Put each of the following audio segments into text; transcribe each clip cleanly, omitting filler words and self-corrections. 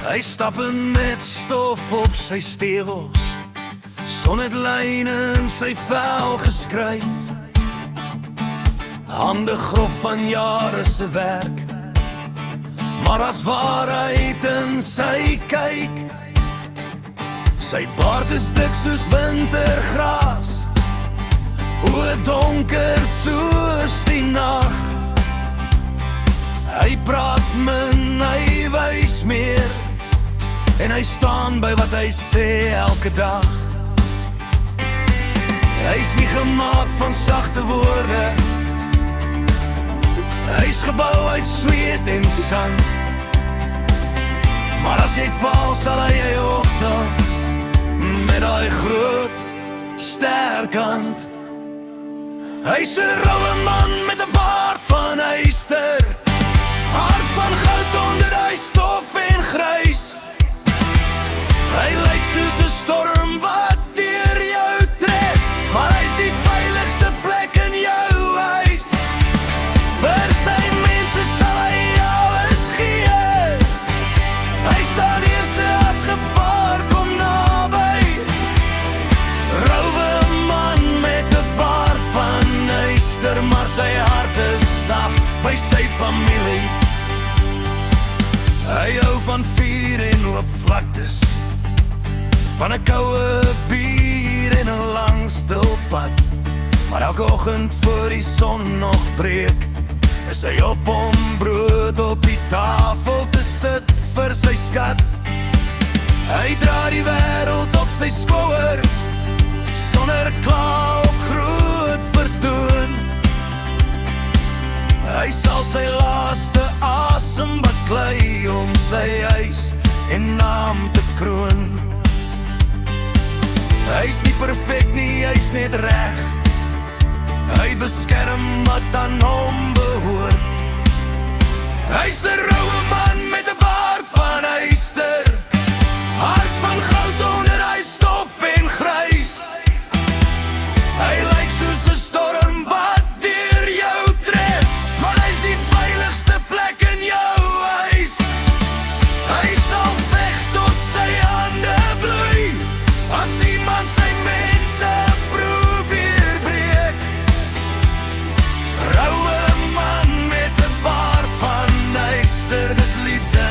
Hy stap in met stof op sy stewels, sonnetlyne in sy vel geskryf, hande grof van jare se werk, maar as waarheid in sy kyk. Sy baard is dik soos wintergras, oë donker soos die nag. Hy praat min, hy wys meer, en hy staan by wat hy sê elke dag. Hy's nie gemaak van sagte woorde, hy's gebou uit sweet en sand. Maar as jy val, sal hy jou optel met daai groot, sterk hand. Hy's 'n roue man met 'n baard van yster, hart van goud onder hy stof en grys. Hy lyk soos 'n storm wat deur jou trek, maar hy's die veiligste plek in jou huis. Vir sy mense sal hy alles gee. Hy staan eerste as gevaar kom naby. Roue man met 'n baard van yster, maar sy hart is sag by sy familie. Hy hou van vuur en oop vlaktes, van 'n koue bier en 'n lang stil pad. Maar elke oggend voor die son nog breek, is hy op om brood op die tafel te sit vir sy skat. Hy dra die wêreld op sy skouers, sonder kla of groot vertoon. Hy sal sy laaste asem baklei om sy huis en naam te kroon. Hy's nie perfek nie, hy's net reg. Hy beskerm wat aan hom behoort. Hy's 'n roue man met 'n baard van yster, hart van goud onder hy stof en grys. Hy lyk soos 'n storm wat deur jou tref, maar hy's die veiligste plek in jou huis. Hy sal veg tot sy hande bloei, as iemand sy mense probeer breek. Roue man met 'n baard van yster, dis liefde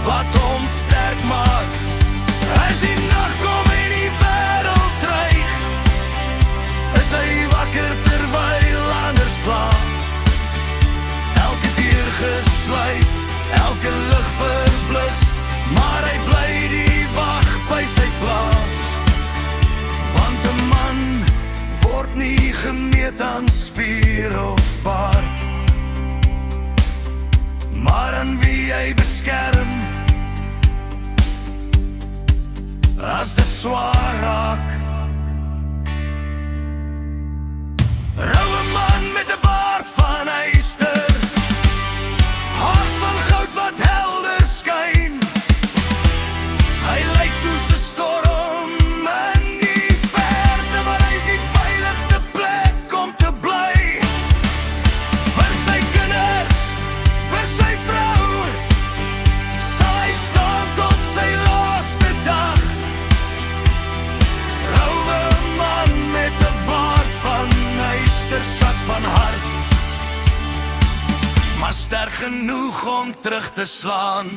wat hom sterk maak. As die nag kom en die wêreld dreig, is hy wakker terwyl ander slaap. Elke deur gesluit, elke lig verblus, maar hy bly die wag by sy plaas. Want 'n man word nie gemeet aan spier of baard, maar aan wie hy beskerm as dit swaar raak. Roue man met 'n baard van yster, hart van goud wat helder skyn. Hy lyk soos 'n storm in die verte, maar hy's die veiligste plek om te bly. Vir sy kinders, vir sy vrou, sal hy staan tot sy laaste dag. Roue man met 'n baard van yster, sak van hart, maar sterk genoeg om terug te slaan.